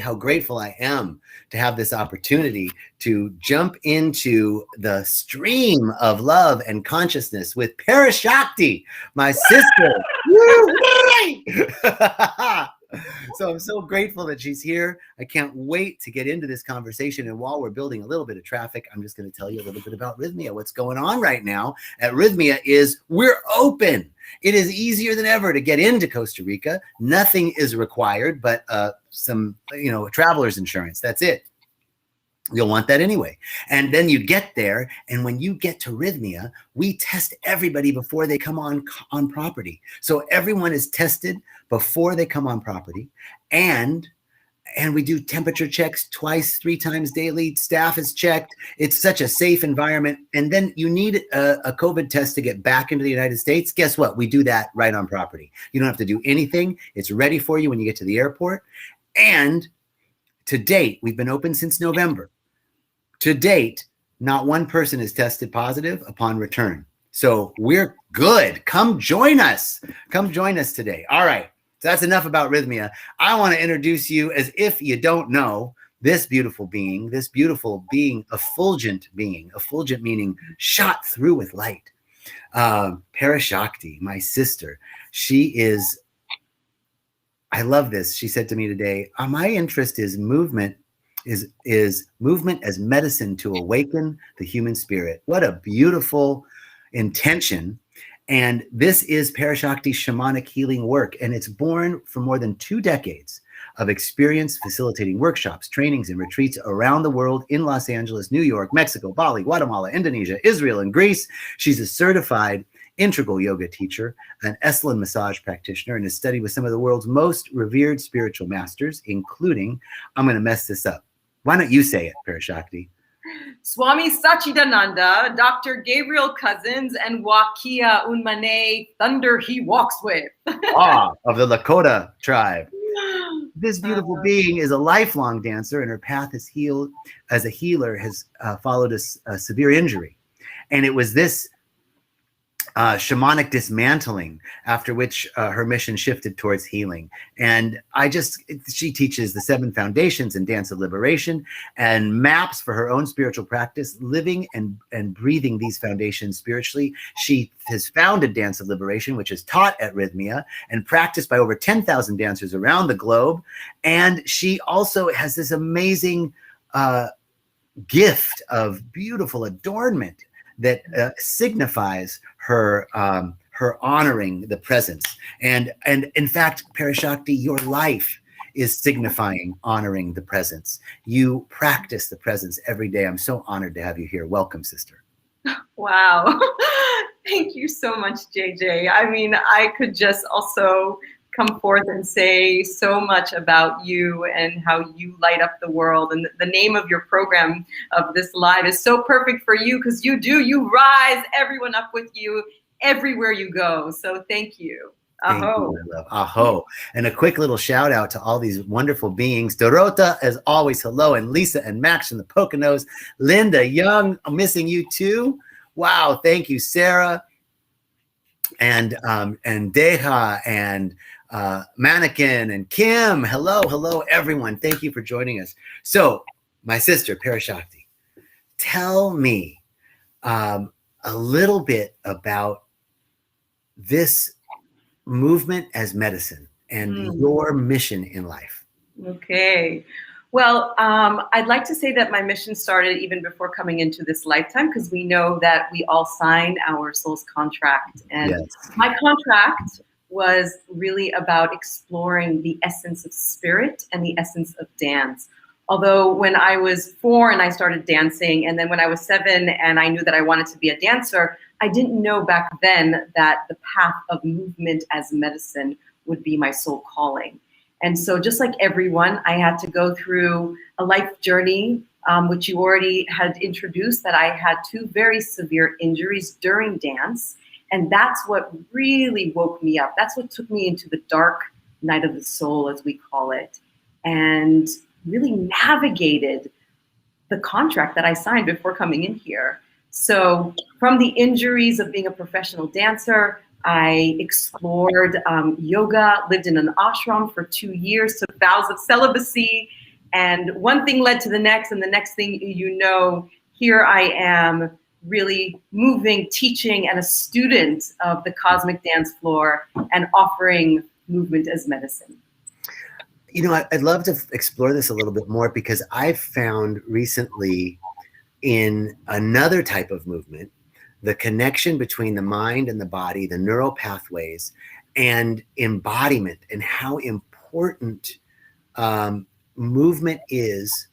how grateful I am to have this opportunity to jump into the stream of love and consciousness with Parashakti, my sister. So I'm so grateful that she's here. I can't wait to get into this conversation. And while we're building a little bit of traffic, I'm just going to tell you a little bit about Rhythmia. What's going on right now at Rhythmia is we're open. It is easier than ever to get into Costa Rica. Nothing is required but some, traveler's insurance. That's it. You'll want that anyway. And then you get there, and when you get to Rhythmia, we test everybody before they come on property. So everyone is tested before they come on property, and we do temperature checks 3 times daily. Staff is checked. It's such a safe environment. And then you need a COVID test to get back into the United States. Guess what? We do that right on property. You don't have to do anything. It's ready for you when you get to the airport. And to date, we've been open since November. To date, not one person is tested positive upon return. So we're good. Come join us. Come join us today. All right. So that's enough about Rhythmia. I want to introduce you, as if you don't know, this beautiful being, effulgent meaning shot through with light. Parashakti, my sister. She is, I love this. She said to me today, my interest is movement is movement as medicine to awaken the human spirit. What a beautiful intention. And this is Parashakti's shamanic healing work. And it's born from more than 2 decades of experience facilitating workshops, trainings, and retreats around the world in Los Angeles, New York, Mexico, Bali, Guatemala, Indonesia, Israel, and Greece. She's a certified integral yoga teacher, an Esalen massage practitioner, and has studied with some of the world's most revered spiritual masters, including, I'm going to mess this up. Why don't you say it, Parashakti? Swami Sachidananda, Dr. Gabriel Cousins, and Wakia Unmane, Thunder He Walks With. Of the Lakota tribe. This beautiful being is a lifelong dancer, and her path as a healer has followed a severe injury. And it was this shamanic dismantling after which her mission shifted towards healing. And she teaches the 7 foundations in dance of liberation and maps for her own spiritual practice, living and breathing these foundations spiritually. She has founded Dance of Liberation, which is taught at Rhythmia and practiced by over 10,000 dancers around the globe. And she also has this amazing gift of beautiful adornment that signifies her honoring the presence. And in fact, Parashakti, your life is signifying honoring the presence. You practice the presence every day. I'm so honored to have you here. Welcome, sister. Wow. Thank you so much, JJ. I mean, I could just also come forth and say so much about you and how you light up the world. And the name of your program of this live is so perfect for you, because you rise everyone up with you everywhere you go. So thank you. Aho. Thank you, my love. Aho. And a quick little shout out to all these wonderful beings. Dorota, as always, hello. And Lisa and Max from the Poconos. Linda Young, I'm missing you too. Wow. Thank you, Sarah. And Deha and Mannequin and Kim. Hello, everyone. Thank you for joining us. So, my sister, Parashakti, tell me a little bit about this movement as medicine and your mission in life. Okay. Well, I'd like to say that my mission started even before coming into this lifetime, because we know that we all sign our soul's contract. And yes. My contract was really about exploring the essence of spirit and the essence of dance. Although when I was 4 and I started dancing, and then when I was 7 and I knew that I wanted to be a dancer, I didn't know back then that the path of movement as medicine would be my soul calling. And so just like everyone, I had to go through a life journey, which you already had introduced, that I had 2 very severe injuries during dance. And that's what really woke me up. That's what took me into the dark night of the soul, as we call it, and really navigated the contract that I signed before coming in here. So from the injuries of being a professional dancer, I explored yoga, lived in an ashram for 2 years, took vows of celibacy, And one thing led to the next, and the next thing you know, here I am really moving, teaching, and a student of the cosmic dance floor and offering movement as medicine. You know, I'd love to explore this a little bit more, because I've found recently in another type of movement, the connection between the mind and the body, the neural pathways, and embodiment, and how important movement is,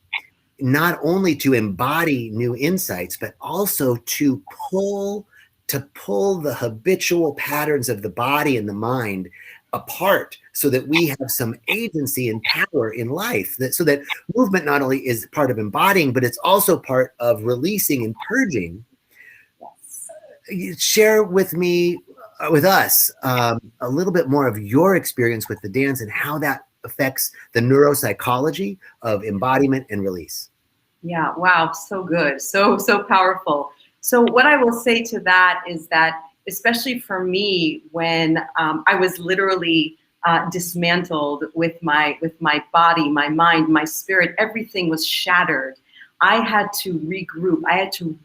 not only to embody new insights, but also to pull the habitual patterns of the body and the mind apart, so that we have some agency and power in life, so that movement not only is part of embodying, but it's also part of releasing and purging. Share with me, with us, a little bit more of your experience with the dance and how that affects the neuropsychology of embodiment and release. Yeah, wow, so good, so powerful. So what I will say to that is that, especially for me, when I was literally dismantled with my body, my mind, my spirit, everything was shattered. I had to regroup. I had to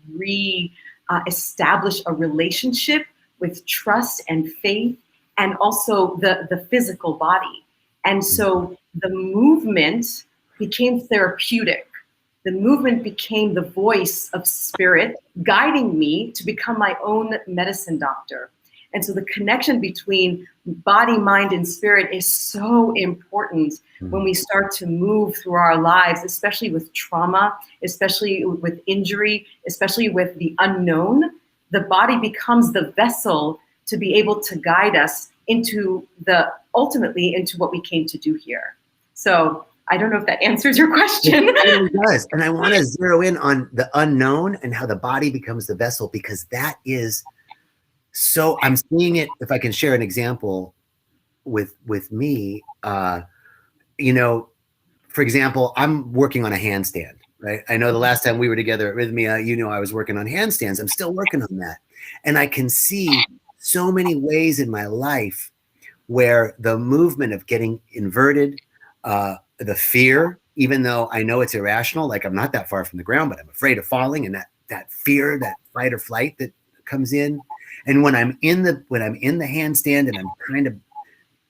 establish a relationship with trust and faith, and also the physical body. And so the movement became therapeutic. The movement became the voice of spirit, guiding me to become my own medicine doctor. And so the connection between body, mind, and spirit is so important when we start to move through our lives, especially with trauma, especially with injury, especially with the unknown. The body becomes the vessel to be able to guide us ultimately into what we came to do here. So I don't know if that answers your question. It really does. And I want to zero in on the unknown and how the body becomes the vessel, because that is so, I'm seeing it. If I can share an example with me, you know, for example, I'm working on a handstand, right? I know the last time we were together at Rhythmia, you know, I was working on handstands. I'm still working on that. And I can see so many ways in my life where the movement of getting inverted, the fear, even though I know it's irrational, like I'm not that far from the ground, but I'm afraid of falling, and that fear, that fight or flight that comes in. And when I'm in the handstand and I'm trying to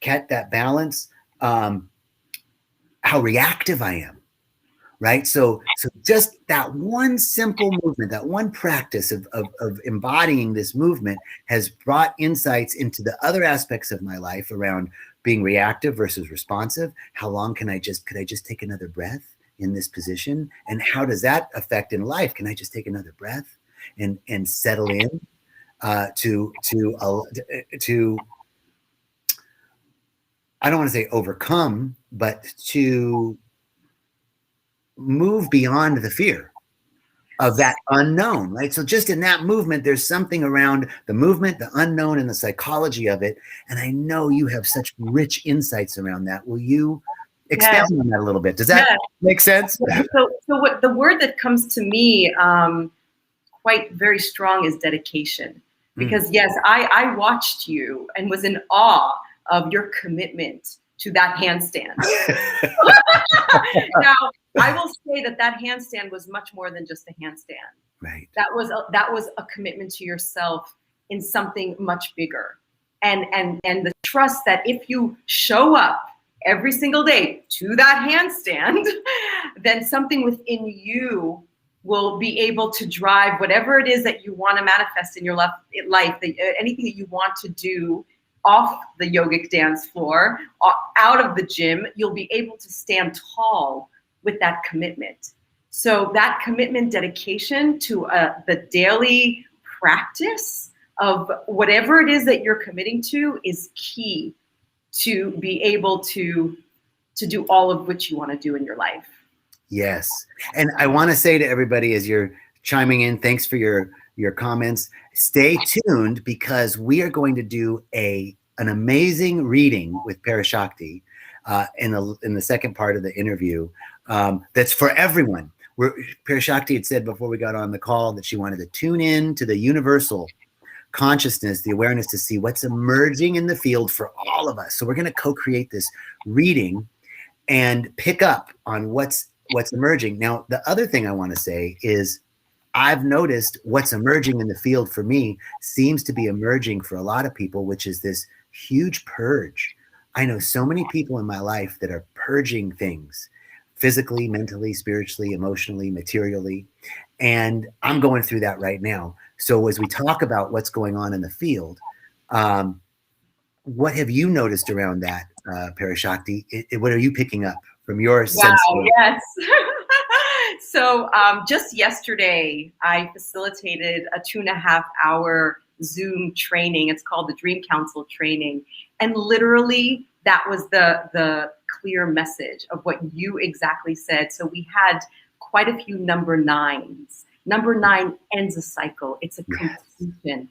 get that balance, how reactive I am, right? So just that one simple movement, that one practice of embodying this movement has brought insights into the other aspects of my life around being reactive versus responsive. How long could I just take another breath in this position? And how does that affect in life? Can I just take another breath and settle in to I don't want to say overcome, but to move beyond the fear of that unknown, right? So just in that movement, there's something around the movement, the unknown, and the psychology of it. And I know you have such rich insights around that. Will you expand on that a little bit? Does that make sense? So what the word that comes to me quite very strong is dedication. Because yes, I watched you and was in awe of your commitment to that handstand. Now, I will say that handstand was much more than just a handstand. Right. That was a commitment to yourself in something much bigger. And the trust that if you show up every single day to that handstand, then something within you will be able to drive whatever it is that you want to manifest in your life, anything that you want to do off the yogic dance floor, out of the gym, you'll be able to stand tall with that commitment. So that commitment, dedication to the daily practice of whatever it is that you're committing to is key to be able to do all of which you want to do in your life. Yes. And I want to say to everybody as you're chiming in, thanks for your comments. Stay tuned, because we are going to do an amazing reading with Parashakti in the second part of the interview. That's for everyone. Parashakti had said before we got on the call that she wanted to tune in to the universal consciousness, the awareness, to see what's emerging in the field for all of us. So we're going to co-create this reading and pick up on what's what's emerging. Now, the other thing I want to say is I've noticed what's emerging in the field for me seems to be emerging for a lot of people, which is this huge purge. I know so many people in my life that are purging things physically, mentally, spiritually, emotionally, materially. And I'm going through that right now. So as we talk about what's going on in the field, what have you noticed around that, Parashakti? What are you picking up from your sense? Wow, yes. So just yesterday, I facilitated a 2.5-hour Zoom training. It's called the Dream Council training. And literally, that was the clear message of what you exactly said. So we had quite a few number 9s. Number 9 ends a cycle. It's a completion,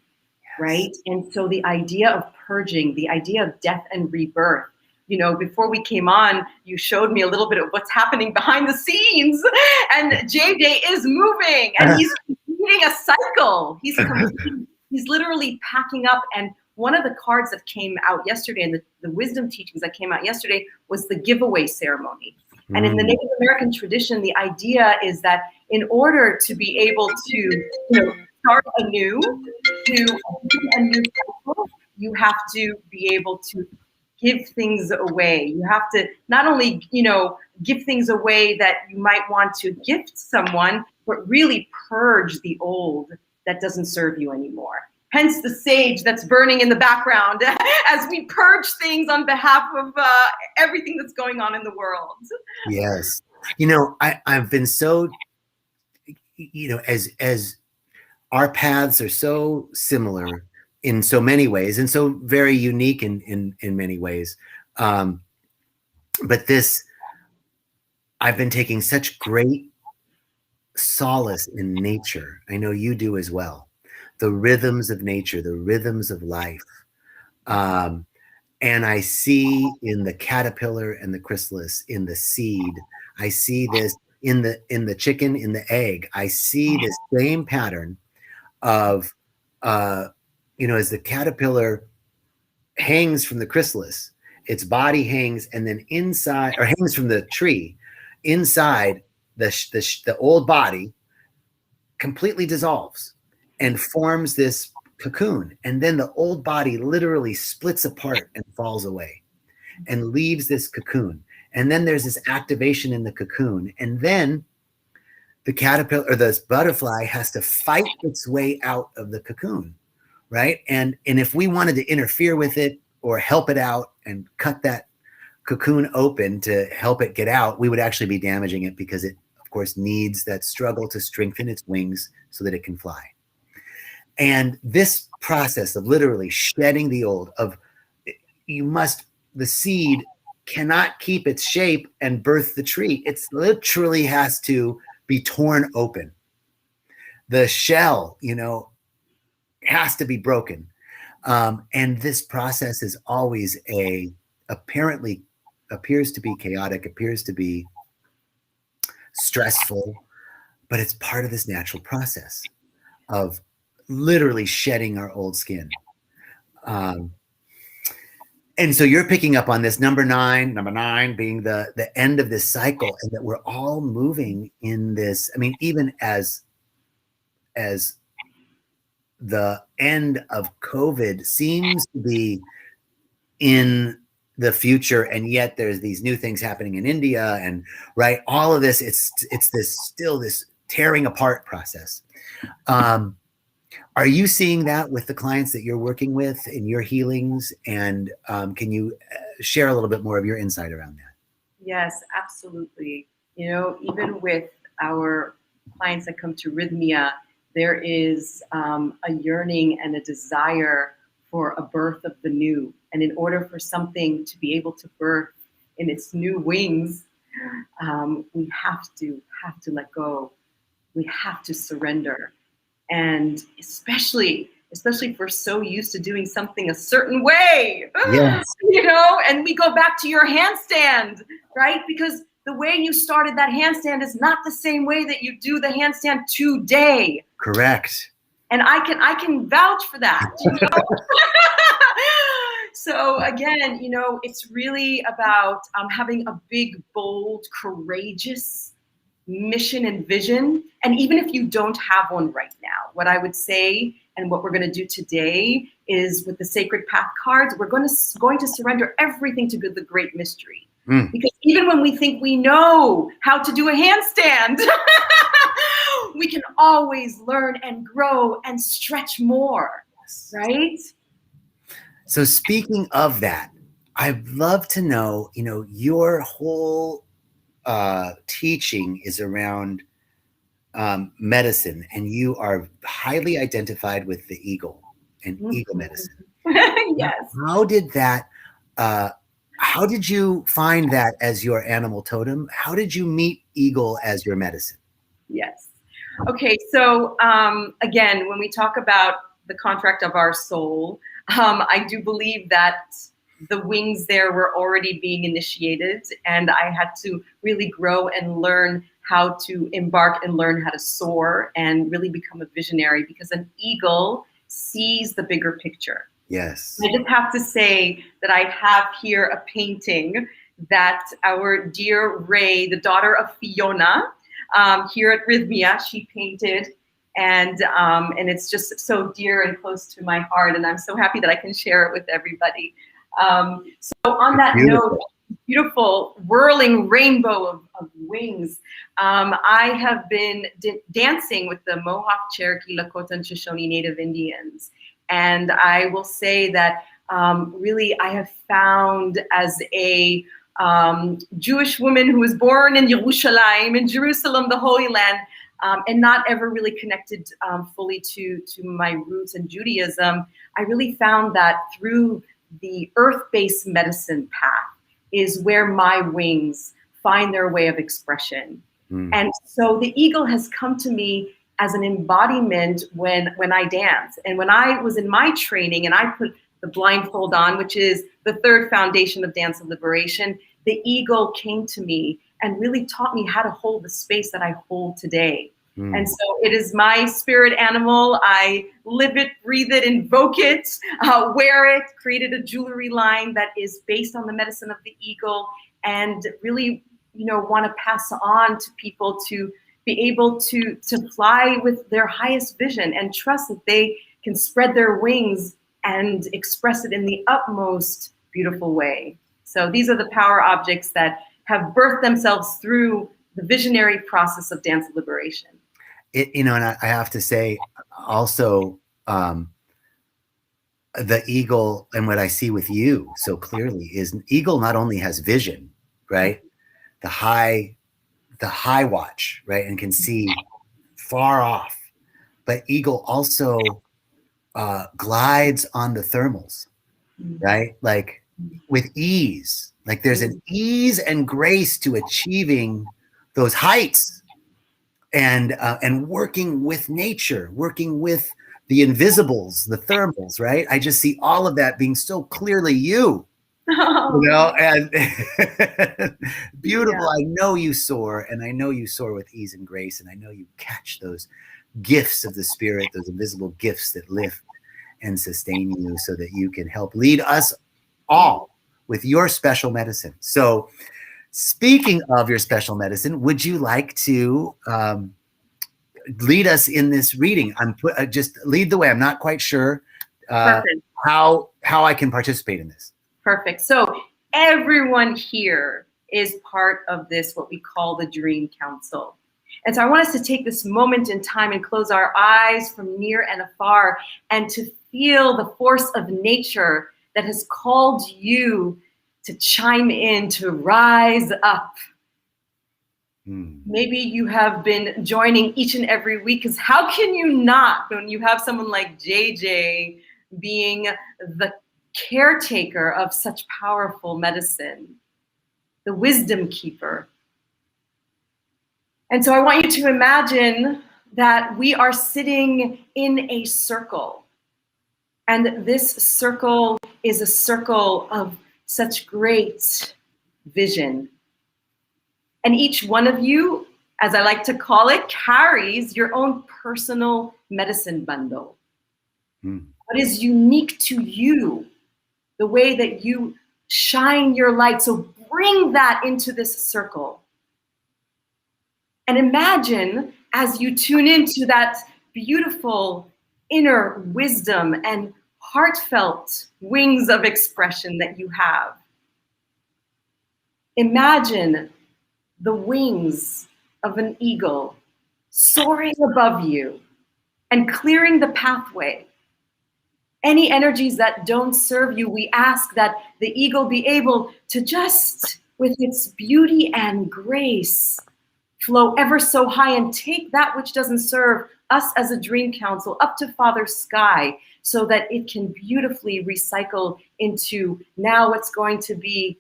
right? And so the idea of purging, the idea of death and rebirth, you know, before we came on, you showed me a little bit of what's happening behind the scenes. And JJ is moving and he's completing a cycle. He's literally packing up. And one of the cards that came out yesterday, and the wisdom teachings that came out yesterday, was the giveaway ceremony. And in the Native American tradition, the idea is that in order to be able to start anew, to a new cycle, you have to be able to give things away. You have to not only, give things away that you might want to gift someone, but really purge the old that doesn't serve you anymore. Hence the sage that's burning in the background as we purge things on behalf of everything that's going on in the world. Yes. I've been so, as our paths are so similar in so many ways and so very unique in many ways. But I've been taking such great solace in nature. I know you do as well. The rhythms of nature, the rhythms of life. And I see in the caterpillar and the chrysalis, in the seed, I see this in the chicken, in the egg. I see this same pattern of, as the caterpillar hangs from the chrysalis, its body hangs, and then inside, or hangs from the tree, inside the old body completely dissolves and forms this cocoon. And then the old body literally splits apart and falls away and leaves this cocoon. And then there's this activation in the cocoon. And then the caterpillar or this butterfly has to fight its way out of the cocoon, right? And if we wanted to interfere with it or help it out and cut that cocoon open to help it get out, we would actually be damaging it, because it, of course, needs that struggle to strengthen its wings so that it can fly. And this process of literally shedding the old, the seed cannot keep its shape and birth the tree. It literally has to be torn open. The shell, has to be broken. And this process is always apparently appears to be chaotic, appears to be stressful, but it's part of this natural process of literally shedding our old skin. And so you're picking up on this number nine being the end of this cycle, and that we're all moving in this. I mean, even as the end of COVID seems to be in the future, and yet there's these new things happening in India, and right, all of this, it's this tearing apart process. Are you seeing that with the clients that you're working with in your healings? And can you share a little bit more of your insight around that? Yes, absolutely. Even with our clients that come to Rhythmia, there is a yearning and a desire for a birth of the new. And in order for something to be able to birth in its new wings, we have to let go. We have to surrender. And especially if we're so used to doing something a certain way, yes. And we go back to your handstand, right? Because the way you started that handstand is not the same way that you do the handstand today. Correct. And I can vouch for that. So again, it's really about having a big, bold, courageous mission and vision, and even if you don't have one right now, what I would say and what we're going to do today is with the Sacred Path cards, we're going to surrender everything to the great mystery. Because even when we think we know how to do a handstand, we can always learn and grow and stretch more, right? So speaking of that, I'd love to know, your whole teaching is around medicine, and you are highly identified with the eagle and eagle medicine. Yes. How did you find that as your animal totem? How did you meet eagle as your medicine? Yes. Okay. So again, when we talk about the contract of our soul, I do believe that the wings there were already being initiated, and I had to really grow and learn how to embark and learn how to soar and really become a visionary, because an eagle sees the bigger picture. Yes. I just have to say that I have here a painting that our dear Ray, the daughter of Fiona, here at Rhythmia, she painted, and it's just so dear and close to my heart, and I'm so happy that I can share it with everybody. So on that note, beautiful whirling rainbow of wings. I have been dancing with the Mohawk, Cherokee, Lakota, and Shoshone Native Indians. And I will say that really I have found, as a Jewish woman who was born in Yerushalayim, in Jerusalem, the Holy Land, and not ever really connected fully to my roots in Judaism, I really found that through the earth-based medicine path is where my wings find their way of expression. And so the eagle has come to me as an embodiment when I dance. And when I was in my training and I put the blindfold on, which is the third foundation of dance of liberation, the eagle came to me and really taught me how to hold the space that I hold today. And so it is my spirit animal. I live it, breathe it, invoke it, wear it, created a jewelry line that is based on the medicine of the eagle, and really, want to pass on to people to be able to fly with their highest vision and trust that they can spread their wings and express it in the utmost beautiful way. So these are the power objects that have birthed themselves through the visionary process of dance of liberation. And I have to say also, the eagle, and what I see with you so clearly, is an eagle not only has vision, right? The high watch, right? And can see far off, but eagle also glides on the thermals, right? Like with ease, like there's an ease and grace to achieving those heights, and working with nature, working with the invisibles, the thermals, right? I just see all of that being so clearly you. And beautiful. Yeah. I know you soar, and I know you soar with ease and grace, and I know you catch those gifts of the spirit, those invisible gifts that lift and sustain you so that you can help lead us all with your special medicine. So speaking of your special medicine, would you like to lead us in this reading? Just lead the way. I'm not quite sure how I can participate in this. Perfect. So everyone here is part of this, what we call the Dream Council. And so I want us to take this moment in time and close our eyes from near and afar and to feel the force of nature that has called you to chime in, to rise up. Maybe you have been joining each and every week, because how can you not when you have someone like JJ being the caretaker of such powerful medicine, the wisdom keeper. And so I want you to imagine that we are sitting in a circle, and this circle is a circle of such great vision. And each one of you, as I like to call it, carries your own personal medicine bundle. What is unique to you, the way that you shine your light. So bring that into this circle. And imagine as you tune into that beautiful inner wisdom and heartfelt wings of expression that you have. Imagine the wings of an eagle soaring above you and clearing the pathway. Any energies that don't serve you, we ask that the eagle be able to just, with its beauty and grace, flow ever so high and take that which doesn't serve us as a dream council up to Father Sky, so that it can beautifully recycle into now what's going to be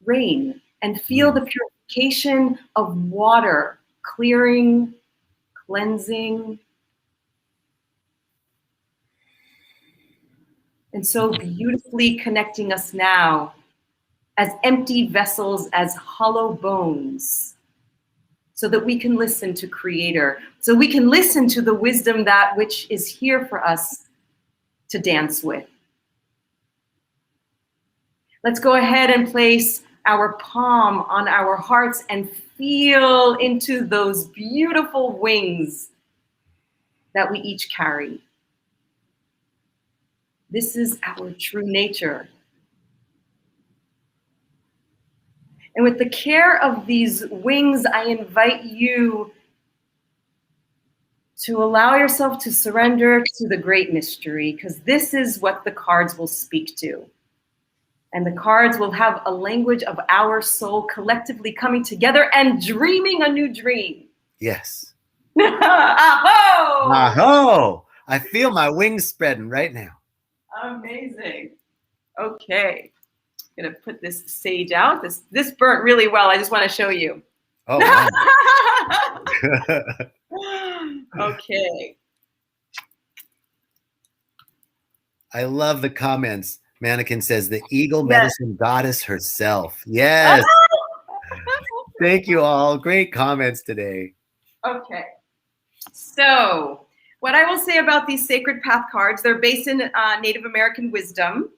rain, and feel the purification of water, clearing, cleansing, and so beautifully connecting us now as empty vessels, as hollow bones, so that we can listen to Creator, so we can listen to the wisdom that which is here for us to dance with. Let's go ahead and place our palm on our hearts and feel into those beautiful wings that we each carry. This is our true nature. And with the care of these wings, I invite you to allow yourself to surrender to the great mystery, because this is what the cards will speak to. And the cards will have a language of our soul collectively coming together and dreaming a new dream. Yes. Aho! Aho! I feel my wings spreading right now. Amazing. Okay. I'm going to put this sage out. This burnt really well. I just want to show you. Oh, wow. Okay. I love the comments. Mannequin says the eagle medicine goddess herself. Yes. Thank you all. Great comments today. Okay. So what I will say about these sacred path cards, they're based in Native American wisdom.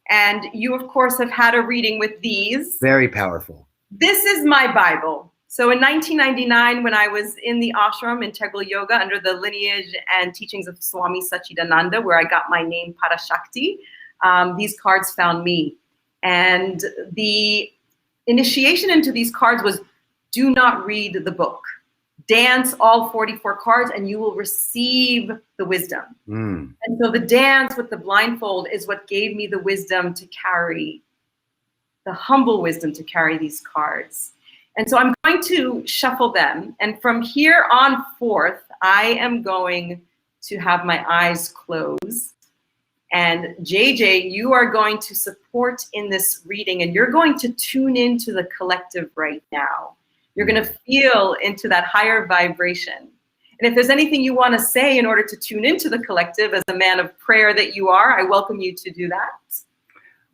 And you, of course, have had a reading with these. Very powerful. This is my Bible. So in 1999, when I was in the ashram, Integral Yoga, under the lineage and teachings of Swami Satchidananda, where I got my name Parashakti, these cards found me. And the initiation into these cards was, do not read the book. Dance all 44 cards and you will receive the wisdom. And so the dance with the blindfold is what gave me the wisdom to carry, the humble wisdom to carry these cards. And so I'm going to shuffle them. And from here on forth, I am going to have my eyes closed. And JJ, you are going to support in this reading, and you're going to tune into the collective right now. You're going to feel into that higher vibration. And if there's anything you want to say in order to tune into the collective as a man of prayer that you are, I welcome you to do that.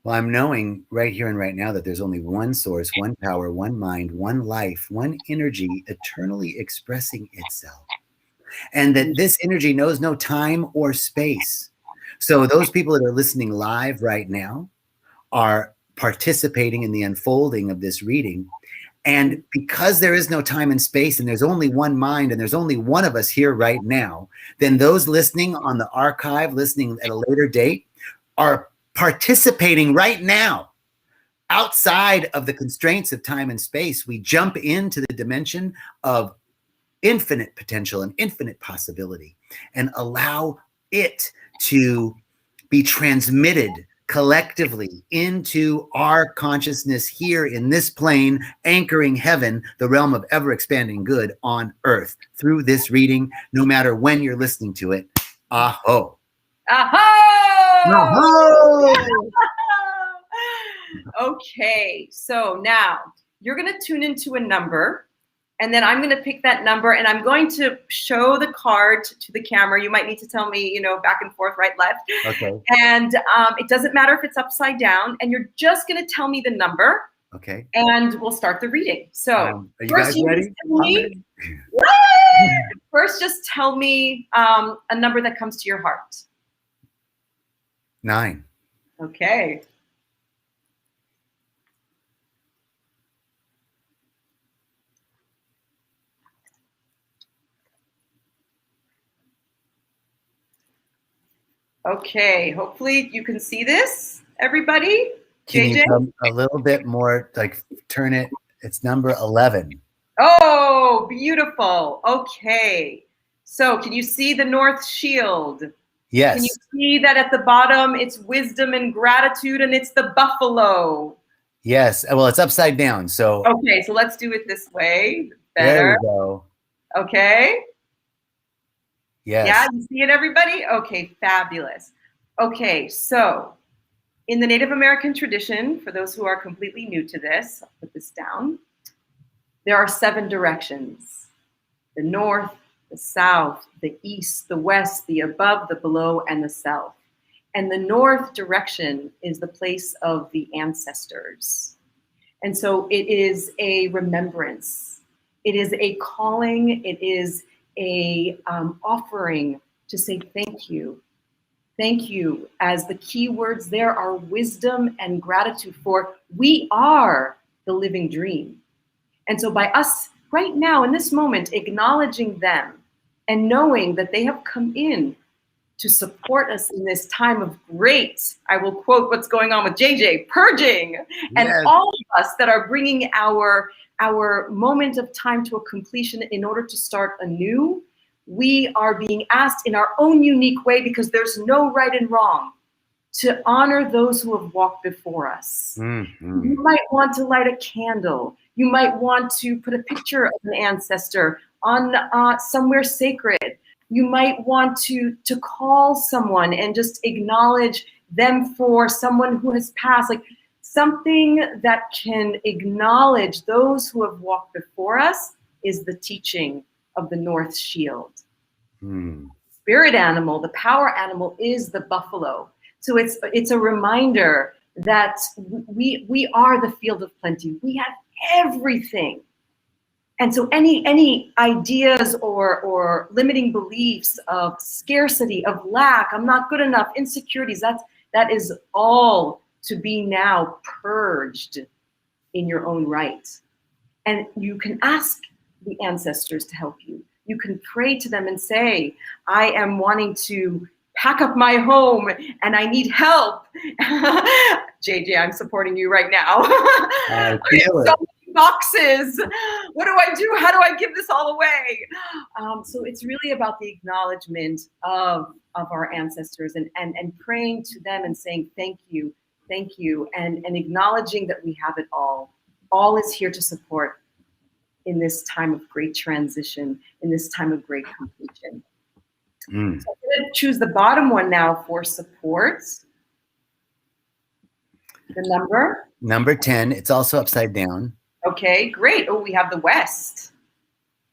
Well, I'm knowing right here and right now that there's only one source, one power, one mind, one life, one energy eternally expressing itself. And that this energy knows no time or space. So those people that are listening live right now are participating in the unfolding of this reading. And because there is no time and space, and there's only one mind, and there's only one of us here right now, then those listening on the archive, listening at a later date, are participating right now. Outside of the constraints of time and space, we jump into the dimension of infinite potential and infinite possibility, and allow it to be transmitted collectively into our consciousness here in this plane, anchoring heaven, the realm of ever-expanding good on earth, through this reading, no matter when you're listening to it. Aho. Aho! Aho! Okay, so now you're going to tune into a number, and then I'm going to pick that number, and I'm going to show the card to the camera. You might need to tell me, back and forth, right, left. Okay. And it doesn't matter if it's upside down, and you're just going to tell me the number. Okay. And we'll start the reading. So are you guys ready? First, just tell me a number that comes to your heart. 9. Okay. Okay, hopefully you can see this, everybody. Can JJ? you come a little bit more, like turn it, it's number 11. Oh, beautiful. Okay. So can you see the North Shield? Yes. Can you see that at the bottom, it's wisdom and gratitude, and it's the buffalo? Yes. Well, it's upside down. So okay, so let's do it this way. Better. There we go. Okay. Yes. Yeah, you see it, everybody? Okay, fabulous. Okay, so in the Native American tradition, for those who are completely new to this, I'll put this down. There are 7 directions: the north, the south, the east, the west, the above, the below, and the south. And the north direction is the place of the ancestors. And so it is a remembrance. It is a calling. It is a offering to say thank you. Thank you, as the key words there are wisdom and gratitude, for we are the living dream. And so by us right now in this moment acknowledging them and knowing that they have come in to support us in this time of great, I will quote what's going on with JJ, purging, and Yes. all of us that are bringing our moment of time to a completion in order to start anew, we are being asked in our own unique way, because there's no right and wrong, to honor those who have walked before us. Mm-hmm. You might want to light a candle. You might want to put a picture of an ancestor on somewhere sacred. You might want to call someone and just acknowledge them for someone who has passed, like something that can acknowledge those who have walked before us is the teaching of the North Shield. Spirit animal, the power animal, is the buffalo. So it's a reminder that we are the field of plenty. We have everything. And so any ideas or limiting beliefs of scarcity, of lack, I'm not good enough, insecurities, that is all to be now purged in your own right. And you can ask the ancestors to help you. You can pray to them and say, I am wanting to pack up my home and I need help. JJ, I'm supporting you right now. I have so many boxes. What do I do? How do I give this all away? So it's really about the acknowledgement of our ancestors and praying to them and saying, thank you, and acknowledging that we have it all. All is here to support in this time of great transition, in this time of great completion. So I'm going to choose the bottom one now for support. The number? Number 10. It's also upside down. Okay, great. Oh, we have the West.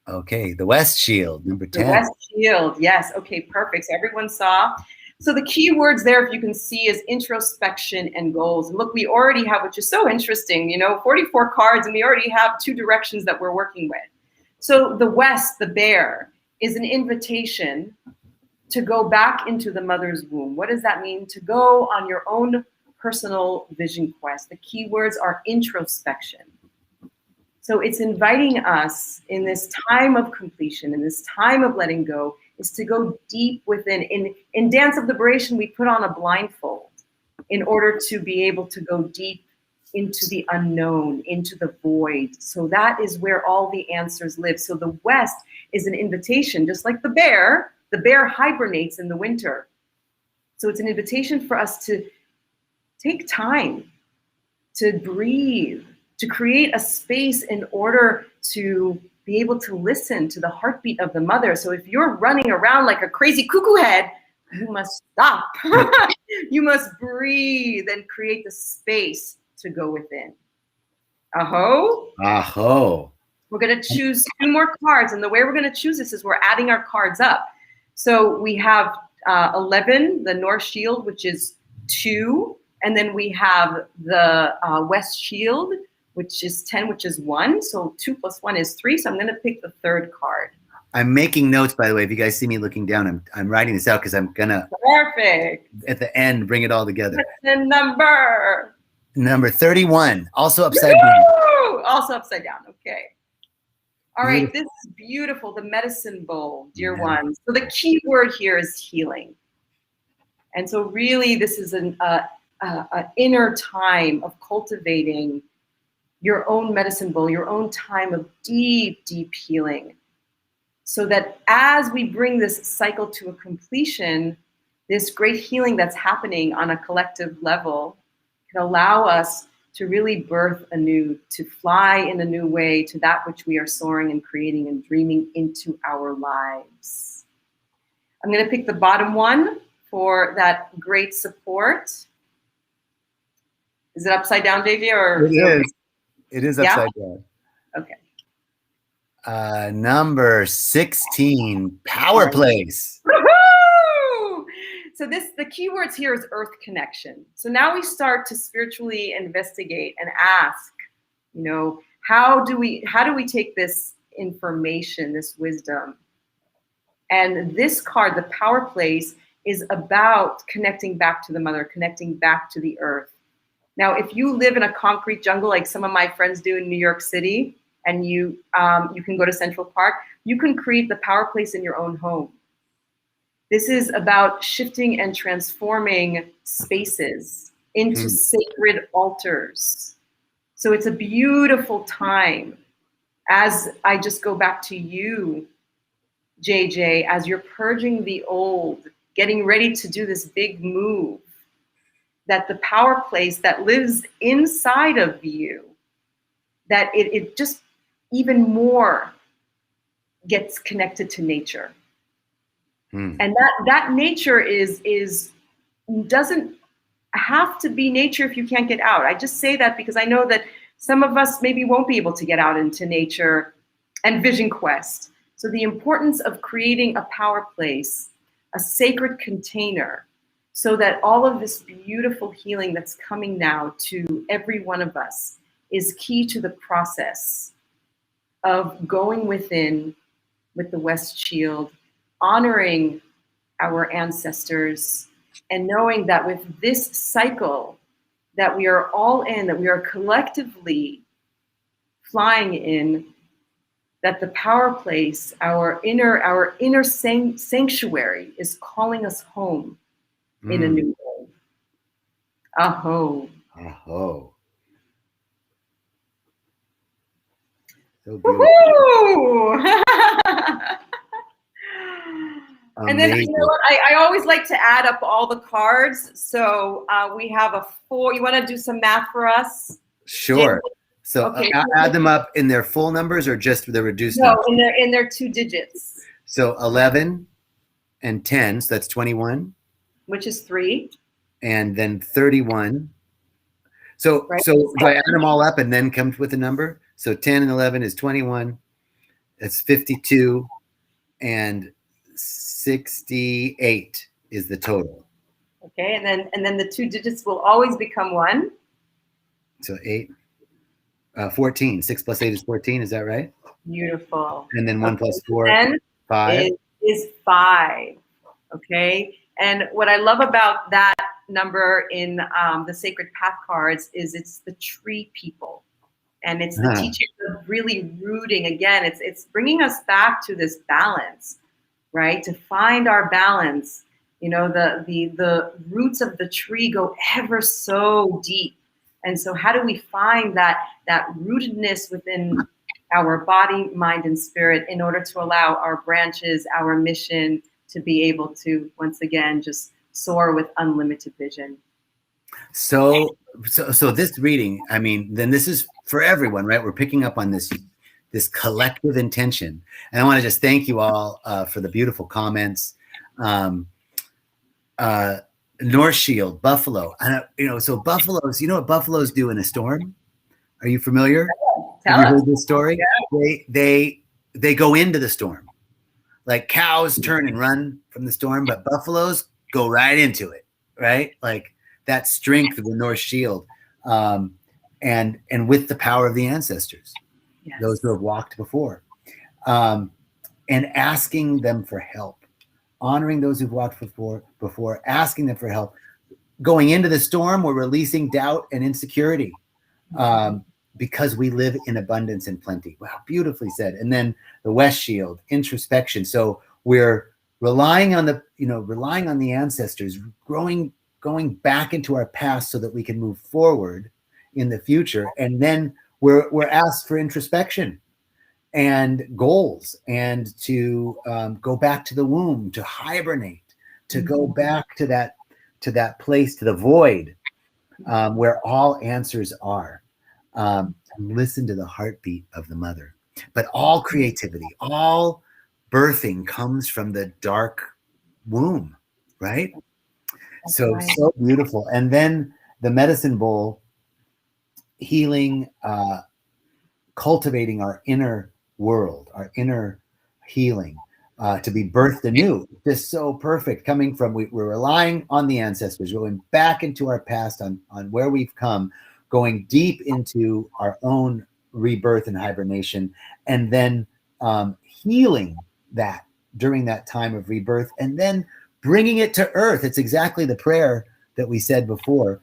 Okay, the West Shield, number 10. The West Shield, yes. Okay, perfect. So everyone saw. So the key words there, if you can see, is introspection and goals. And look, we already have, which is so interesting, 44 cards, and we already have 2 directions that we're working with. So the West, the bear, is an invitation to go back into the mother's womb. What does that mean? To go on your own personal vision quest. The key words are introspection. So it's inviting us in this time of completion, in this time of letting go, is to go deep within. In Dance of Liberation, we put on a blindfold in order to be able to go deep into the unknown, into the void. So that is where all the answers live. So the West is an invitation, just like the bear hibernates in the winter. So it's an invitation for us to take time, to breathe, to create a space in order to be able to listen to the heartbeat of the mother. So if you're running around like a crazy cuckoo head, you must stop. You must breathe and create the space to go within. Aho? Aho. We're going to choose 2 more cards. And the way we're going to choose this is we're adding our cards up. So we have 11, the North Shield, which is 2. And then we have the West Shield, which is 10, which is 1. So 2 plus 1 is 3. So I'm going to pick the 3rd card. I'm making notes, by the way. If you guys see me looking down, I'm writing this out because I'm going to, perfect, at the end, bring it all together. What's the number? Number 31, also upside down. Also upside down, okay. All right, this is beautiful, the medicine bowl, dear ones. So the key word here is healing. And so really this is an inner time of cultivating your own medicine bowl, your own time of deep, deep healing. So that as we bring this cycle to a completion, this great healing that's happening on a collective level can allow us to really birth anew, to fly in a new way to that which we are soaring and creating and dreaming into our lives. I'm going to pick the bottom one for that great support. Is it upside down, Davey? Or it is. Okay? It is upside down. Okay. Number 16, Power Place. Woo-hoo! So the key words here is earth connection. So now we start to spiritually investigate and ask, how do we take this information, this wisdom? And this card, the Power Place, is about connecting back to the mother, connecting back to the earth. Now, if you live in a concrete jungle like some of my friends do in New York City, and you can go to Central Park, you can create the Power Place in your own home. This is about shifting and transforming spaces into sacred altars. So it's a beautiful time. As I just go back to you, JJ, as you're purging the old, getting ready to do this big move, that the Power Place that lives inside of you, that it just even more gets connected to nature. And that nature doesn't have to be nature if you can't get out. I just say that because I know that some of us maybe won't be able to get out into nature and vision quest. So the importance of creating a Power Place, a sacred container, so that all of this beautiful healing that's coming now to every one of us is key to the process of going within with the West Shield, honoring our ancestors, and knowing that with this cycle that we are all in, that we are collectively flying in, that the Power Place, our inner sanctuary, is calling us home in a new way. Aho. Aho. So beautiful. And then I always like to add up all the cards. So we have a 4. You want to do some math for us? Sure. So okay. Add them up in their full numbers or just the reduced numbers? No, in their 2 digits. So 11 and 10, so that's 21. Which is 3. And then 31. So do I add them all up and then come with a number? So 10 and 11 is 21. That's 52. And 68 is the total. Okay, and then the 2 digits will always become 1. So 8, 14. 6 plus 8 is 14. Is that right? Beautiful. And then 1 plus 4, 5. Is 5. Okay, and what I love about that number in the Sacred Path cards is it's the tree people, and it's the teaching of really rooting. Again, it's bringing us back to this balance. Right, to find our balance, the roots of the tree go ever so deep, and so how do we find that rootedness within our body, mind, and spirit in order to allow our branches, our mission, to be able to once again just soar with unlimited vision? So this reading, I mean, then this is for everyone, right? We're picking up on this collective intention. And I want to just thank you all for the beautiful comments. North Shield, Buffalo. So buffaloes, you know what buffaloes do in a storm? Are you familiar? Have you heard this story? Yeah. They go into the storm. Like cows turn and run from the storm, but buffaloes go right into it, right? Like that strength of the North Shield. And with the power of the ancestors. Yes. Those who have walked before, and asking them for help, honoring those who've walked before, asking them for help. Going into the storm, we're releasing doubt and insecurity because we live in abundance and plenty. Wow, beautifully said. And then the West Shield, introspection. So we're relying on the ancestors, going back into our past so that we can move forward in the future. And then we're asked for introspection and goals, and to go back to the womb, to hibernate, to go back to that place, to the void, where all answers are. Listen to the heartbeat of the mother. But all creativity, all birthing comes from the dark womb, right? So beautiful. And then the medicine bowl, healing, cultivating our inner world, our inner healing, to be birthed anew. Just so perfect, coming from, we're relying on the ancestors, going back into our past, on where we've come, going deep into our own rebirth and hibernation, and then healing that during that time of rebirth, and then bringing it to earth. It's exactly the prayer that we said before,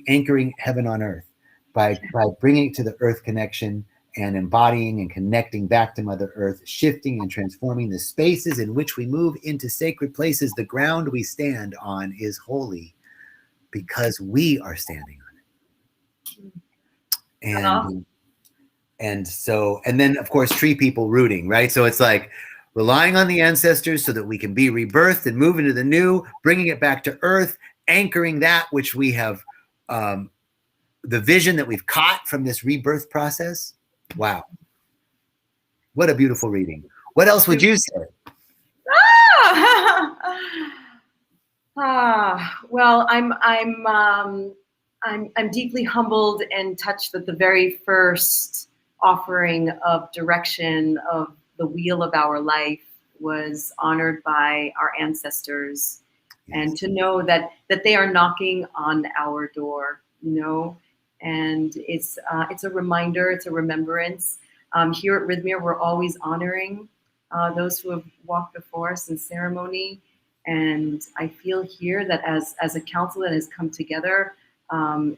anchoring heaven on earth, by bringing it to the earth connection and embodying and connecting back to Mother Earth, shifting and transforming the spaces in which we move into sacred places. The ground we stand on is holy because we are standing on it. And then of course, tree people rooting, right? So it's like relying on the ancestors so that we can be rebirthed and move into the new, bringing it back to earth, anchoring that which we have, the vision that we've caught from this rebirth process. Wow. What a beautiful reading. What else would you say? Well, I'm deeply humbled and touched that the very first offering of direction of the wheel of our life was honored by our ancestors. Yes. And to know that they are knocking on our door, and it's a reminder, it's a remembrance. Here at Rhythmia, we're always honoring those who have walked before us in ceremony. And I feel here that as a council that has come together,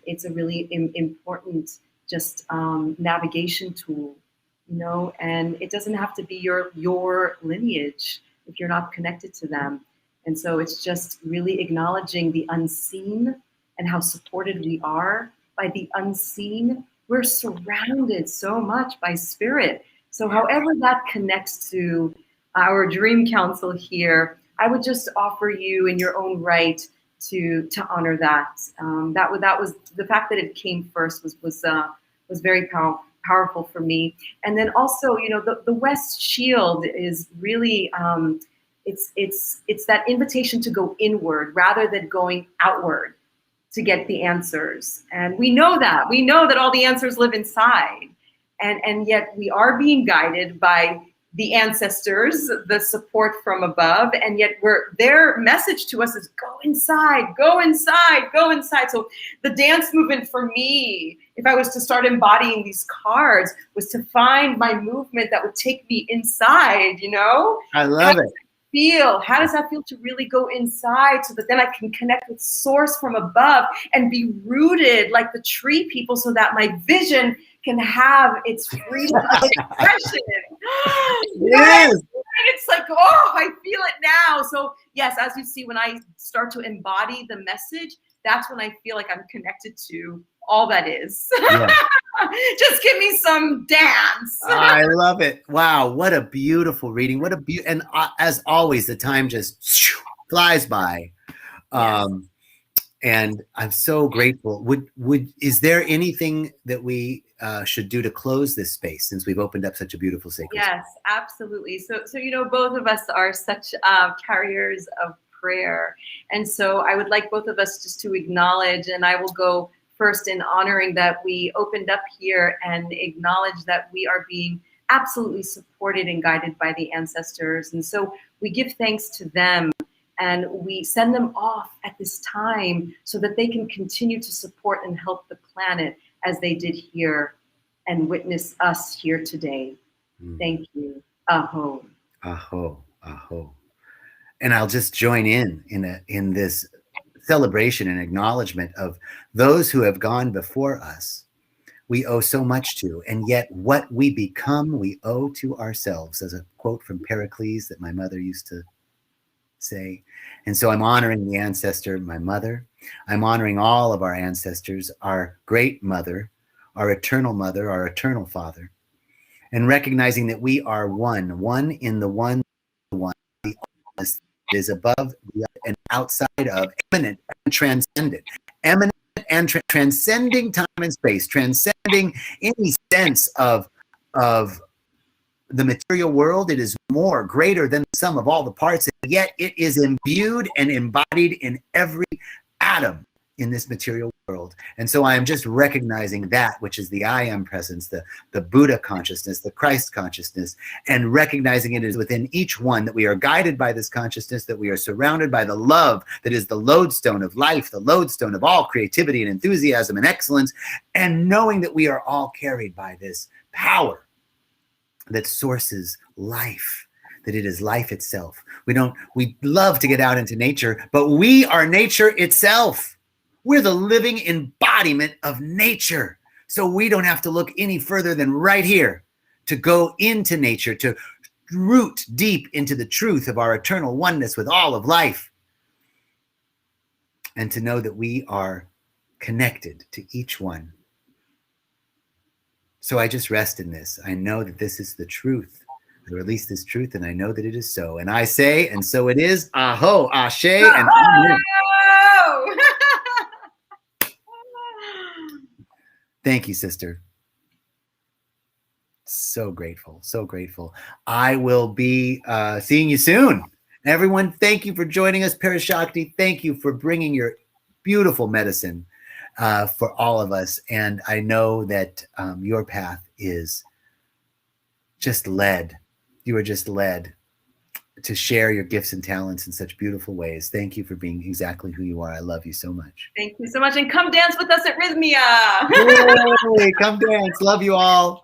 it's a really important just navigation tool, and it doesn't have to be your lineage if you're not connected to them. And so it's just really acknowledging the unseen and how supported we are by the unseen. We're surrounded so much by spirit. So however that connects to our dream council here, I would just offer you in your own right to honor that. That was the fact that it came first was very powerful for me. And then also, the West Shield is really it's that invitation to go inward rather than going outward to get the answers. And we know that all the answers live inside, and yet we are being guided by the ancestors, the support from above, and yet their message to us is go inside, go inside, go inside. So the dance movement for me, if I was to start embodying these cards, was to find my movement that would take me inside, I love it. How does that feel to really go inside so that then I can connect with source from above and be rooted like the tree people so that my vision can have its freedom of expression. Yes. It's like, I feel it now. So yes, as you see, when I start to embody the message, that's when I feel like I'm connected to all that is. Yeah. Just give me some dance. I love it. Wow, what a beautiful reading. And as always, the time just flies by. Yes. And I'm so grateful. Is there anything that we should do to close this space, since we've opened up such a beautiful sacred space? Yes, absolutely. So both of us are such carriers of prayer. And so I would like both of us just to acknowledge, and I will go first in honoring that we opened up here and acknowledge that we are being absolutely supported and guided by the ancestors. And so we give thanks to them, and we send them off at this time so that they can continue to support and help the planet as they did here and witness us here today. Thank you. Aho. Aho. Aho. And I'll just join in this celebration and acknowledgement of those who have gone before us. We owe so much to, and yet what we become, we owe to ourselves. As a quote from Pericles that my mother used to say. And so I'm honoring the ancestor, my mother. I'm honoring all of our ancestors, our great mother, our eternal father, and recognizing that we are one in the one, the allness that is above and outside of, eminent and transcendent, eminent and transcending time and space, transcending any sense of the material world. It is more, greater than the sum of all the parts, and yet it is imbued and embodied in every atom in this material world. And so I am just recognizing that, which is the I am presence, the Buddha consciousness, the Christ consciousness, and recognizing it is within each one, that we are guided by this consciousness, that we are surrounded by the love that is the lodestone of life, the lodestone of all creativity and enthusiasm and excellence, and knowing that we are all carried by this power that sources life, that it is life itself. We love to get out into nature, but we are nature itself. We're the living embodiment of nature. So we don't have to look any further than right here to go into nature, to root deep into the truth of our eternal oneness with all of life, and to know that we are connected to each one. So I just rest in this. I know that this is the truth. I release this truth, and I know that it is so. And I say, and so it is. Aho, ashe, and amen. Thank you, sister. So grateful, so grateful. I will be seeing you soon. Everyone, thank you for joining us. Parashakti, thank you for bringing your beautiful medicine for all of us. And I know that your path is just led. You are just led to share your gifts and talents in such beautiful ways. Thank you for being exactly who you are. I love you so much. Thank you so much. And come dance with us at Rhythmia. Yay, come dance. Love you all.